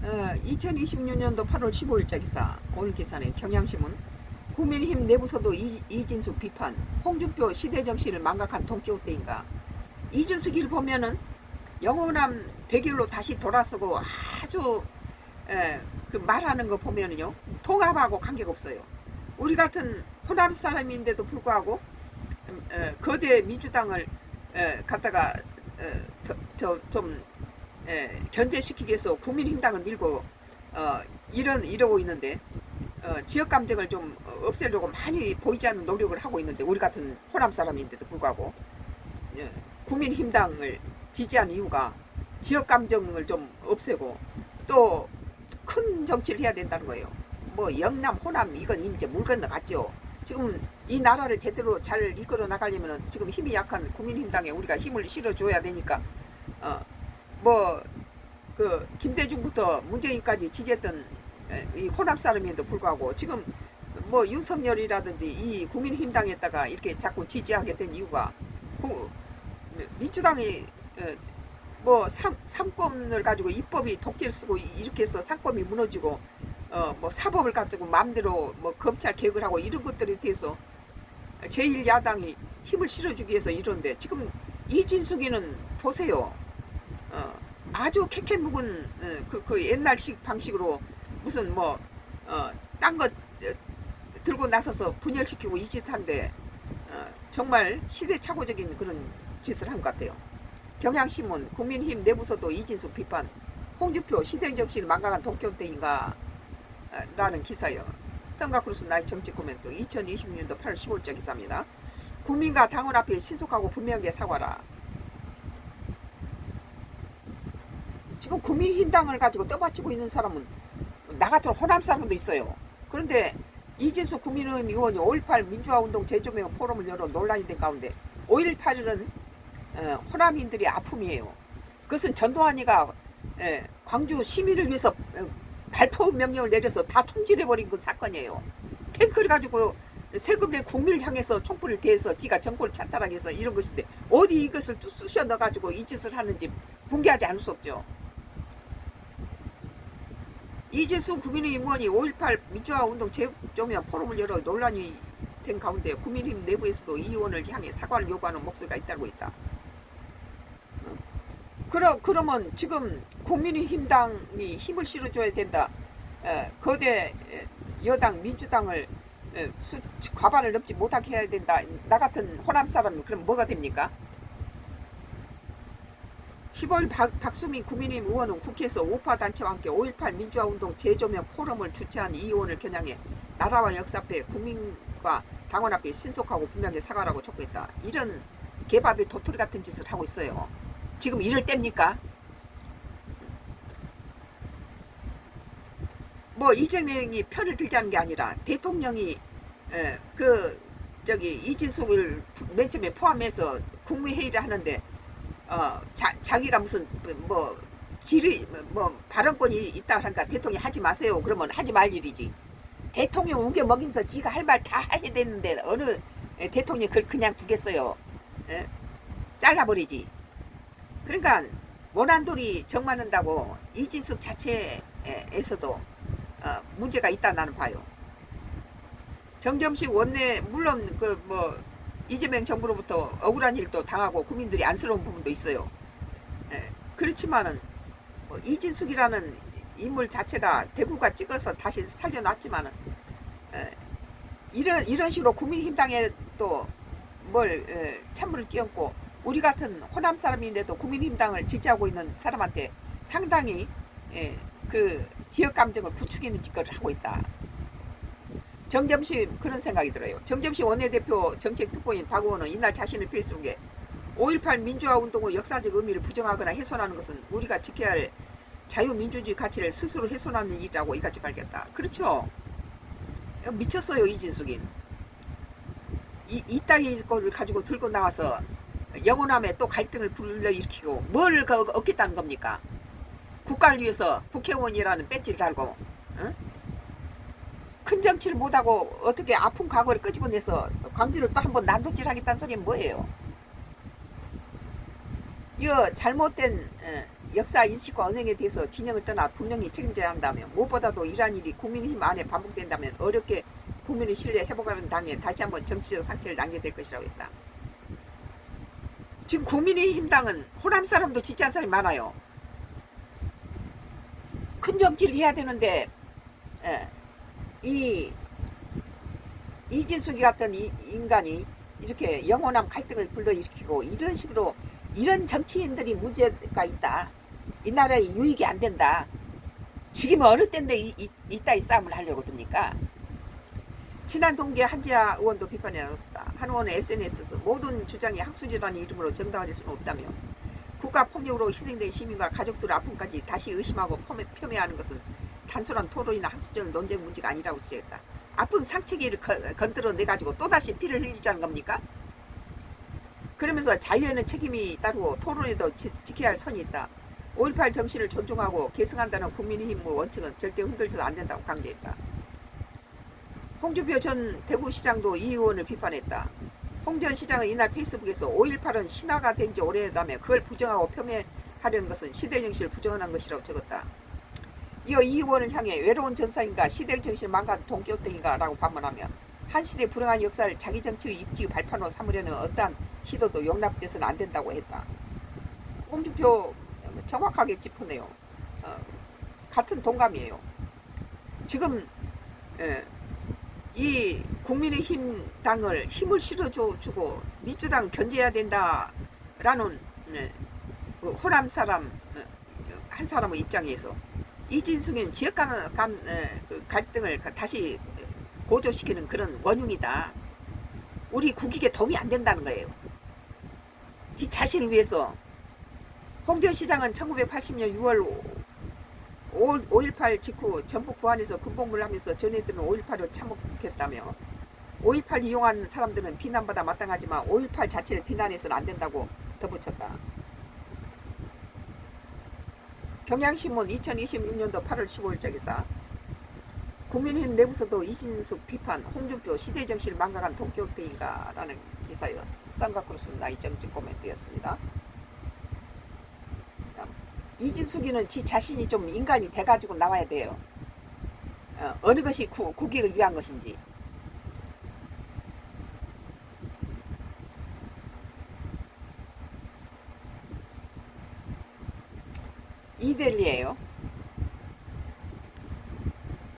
2026년도 8월 15일자 기사, 오늘 기사는 경향신문. 국민의힘 내부서도 이진숙 비판, 홍준표 시대정신을 망각한 돈키호테인가. 이진숙이를 보면은 영호남 대결로 다시 돌아서고 아주 그 말하는 거 보면은요, 통합하고 관계가 없어요. 우리 같은 호남 사람인데도 불구하고 거대 민주당을 갖다가 좀 견제시키기 위해서 국민힘당을 밀고 이러고 있는데, 지역 감정을 좀 없애려고 많이 보이지 않는 노력을 하고 있는데, 우리 같은 호남 사람인데도 불구하고 국민힘당을 지지하는 이유가 지역 감정을 좀 없애고 또 큰 정치를 해야 된다는 거예요. 뭐 영남 호남 이건 이제 물 건너갔죠. 지금 이 나라를 제대로 잘 이끌어 나가려면 지금 힘이 약한 국민힘당에 우리가 힘을 실어줘야 되니까, 뭐 그 김대중부터 문재인까지 지지했던 이 호남 사람인데도 불구하고 지금 뭐 윤석열이라든지 이 국민힘당에다가 이렇게 자꾸 지지하게 된 이유가 민주당이 뭐 삼권을 가지고 입법이 독재를 쓰고 이렇게 해서 상권이 무너지고 뭐 사법을 가지고 마음대로 뭐 검찰 개혁을 하고 이런 것들에 대해서 제1야당이 힘을 실어주기 위해서 이런데, 지금 이진숙이는 보세요. 아주 캐캐 묵은 그 옛날식 방식으로 무슨 뭐 딴 거 들고 나서서 분열시키고 이 짓한데, 정말 시대착오적인 그런 짓을 한 것 같아요. 경향신문. 국민힘 내부서도 이진숙 비판, 홍준표 시대정신을 망각한 돈키호테인가 라는 기사예요. 선가크루스 나의 정치 코멘트 2026년도 8월 15일자 기사입니다. 국민과 당원 앞에 신속하고 분명하게 사과라. 지금 국민힘당을 가지고 떠받치고 있는 사람은 나 같은 호남 사람도 있어요. 그런데 이진숙 국민의힘 의원이 5.18 민주화운동 재조명 포럼을 열어 논란이 된 가운데, 5.18은 호남인들의 아픔이에요. 그것은 전두환이가 광주 시민을 위해서 발포 명령을 내려서 다 총질해버린 그 사건이에요. 탱크를 가지고 세금의 국민을 향해서 총불을 대해서 지가 정권을 찬탈하기 위해서 이런 것인데, 어디 이것을 쑤셔 넣어가지고 이 짓을 하는지 붕괴하지 않을 수 없죠. 이재수 국민의힘 의원이 5.18 민주화운동 재조명 포럼을 열어 논란이 된 가운데, 국민의힘 내부에서도 이 의원을 향해 사과를 요구하는 목소리가 잇따르고 있다. 그러면 지금 국민의힘당이 힘을 실어줘야 된다. 거대 여당 민주당을 과반을 넘지 못하게 해야 된다. 나 같은 호남 사람은 그럼 뭐가 됩니까? 15일 박수민 국민의힘 의원은 국회에서 우파 단체와 함께 5.18 민주화운동 재조명 포럼을 주최한 이 의원을 겨냥해 나라와 역사 앞에 국민과 당원 앞에 신속하고 분명하게 사과라고 촉구했다. 이런 개밥의 도토리 같은 짓을 하고 있어요. 지금 이럴 때입니까? 뭐 이재명이 편을 들자는 게 아니라 대통령이 이진숙을 맨 처음에 포함해서 국무회의를 하는데, 자기가 무슨 뭐 발언권이 있다 하니까 대통령이 하지 마세요. 그러면 하지 말 일이지. 대통령 우겨 먹이면서 지가 할 말 다 해야 되는데 어느 대통령이 그냥 두겠어요. 잘라버리지. 그러니까 원한돌이 정맞는다고 이진숙 자체에서도 문제가 있다 나는 봐요. 정점식 원내, 물론 이재명 정부로부터 억울한 일도 당하고 국민들이 안쓰러운 부분도 있어요. 그렇지만은 이진숙이라는 인물 자체가 대구가 찍어서 다시 살려놨지만은 이런 식으로 국민힘당에 또 찬물을 끼얹고, 우리 같은 호남 사람인데도 국민힘당을 지지하고 있는 사람한테 상당히 그 지역 감정을 부추기는 짓거리를 하고 있다. 정점식 그런 생각이 들어요. 정점식 원내대표 정책특보인 박 의원은 이날 자신의 페이스북에 5.18 민주화운동의 역사적 의미를 부정하거나 훼손하는 것은 우리가 지켜야 할 자유민주주의 가치를 스스로 훼손하는 일이라고 이같이 밝혔다. 그렇죠. 미쳤어요 이진숙인. 이따위 것을 가지고 들고 나와서 영호남에 또 갈등을 불러일으키고 뭘 얻겠다는 겁니까? 국가를 위해서 국회의원이라는 배지를 달고, 큰 정치를 못하고 어떻게 아픈 과거를 끄집어내서 광주를 또 한번 난도질 하겠다는 소리는 뭐예요? 이 잘못된 역사 인식과 언행에 대해서 진영을 떠나 분명히 책임져야 한다며 무엇보다도 이러한 일이 국민의힘 안에 반복된다면 어렵게 국민의 신뢰 회복하는 당에 다시 한번 정치적 상처를 남게 될 것이라고 했다. 지금 국민의힘 당은 호남 사람도 지지한 사람이 많아요. 큰 정치를 해야 되는데 이 이진숙이 같은 인간이 이렇게 영원한 갈등을 불러일으키고 이런 식으로 이런 정치인들이 문제가 있다. 이 나라에 유익이 안 된다. 지금 어느 때인데 이따위 싸움을 하려고 듭니까? 친한 동기 한지아 의원도 비판해왔다. 한 의원은 SNS에서 모든 주장이 학술이라는 이름으로 정당화될 수는 없다며 국가폭력으로 희생된 시민과 가족들의 아픔까지 다시 의심하고 폄훼하는 것은 단순한 토론이나 학술적 논쟁 문제가 아니라고 지적했다. 아픈 상처기를 건드려내가지고 또다시 피를 흘리자는 겁니까? 그러면서 자유에는 책임이 따르고 토론에도 지켜야 할 선이 있다. 5.18 정신을 존중하고 계승한다는 국민의힘 원칙은 절대 흔들려도 안 된다고 강조했다. 홍준표 전 대구시장도 이 의원을 비판했다. 홍 전 시장은 이날 페이스북에서 5.18은 신화가 된 지 오래라며 그걸 부정하고 폄훼하려는 것은 시대정신을 부정하는 것이라고 적었다. 이어 이 의원을 향해 외로운 전사인가 시대정신을 망가진 동교땡인가 라고 반문하며 한 시대의 불행한 역사를 자기 정치의 입지 발판으로 삼으려는 어떠한 시도도 용납돼서는 안 된다고 했다. 홍준표 정확하게 짚어내요. 같은 동감이에요. 지금 이 국민의힘 당을 힘을 실어주고 민주당 견제해야 된다라는 그 호남 사람 한 사람의 입장에서 이진숙은 지역 간 갈등을 다시 고조시키는 그런 원흉이다. 우리 국익에 도움이 안 된다는 거예요. 지 자신을 위해서. 홍 전 시장은 1980년 6월 5.18 직후 전북 부안에서 군복무를 하면서 전해들은 5.18을 참혹했다며 5.18 이용한 사람들은 비난받아 마땅하지만 5.18 자체를 비난해서는 안 된다고 덧붙였다. 경향신문 2026년도 8월 15일자 기사. 국민의힘 내부서도 이진숙 비판, 홍준표 시대정신을 망각한 동교태인가 라는 기사에 쌍각으로쓴 나이 정치 코멘트였습니다. 이진숙이는 지 자신이 좀 인간이 돼가지고 나와야 돼요. 어느 것이 국익을 위한 것인지. 이데일리예요.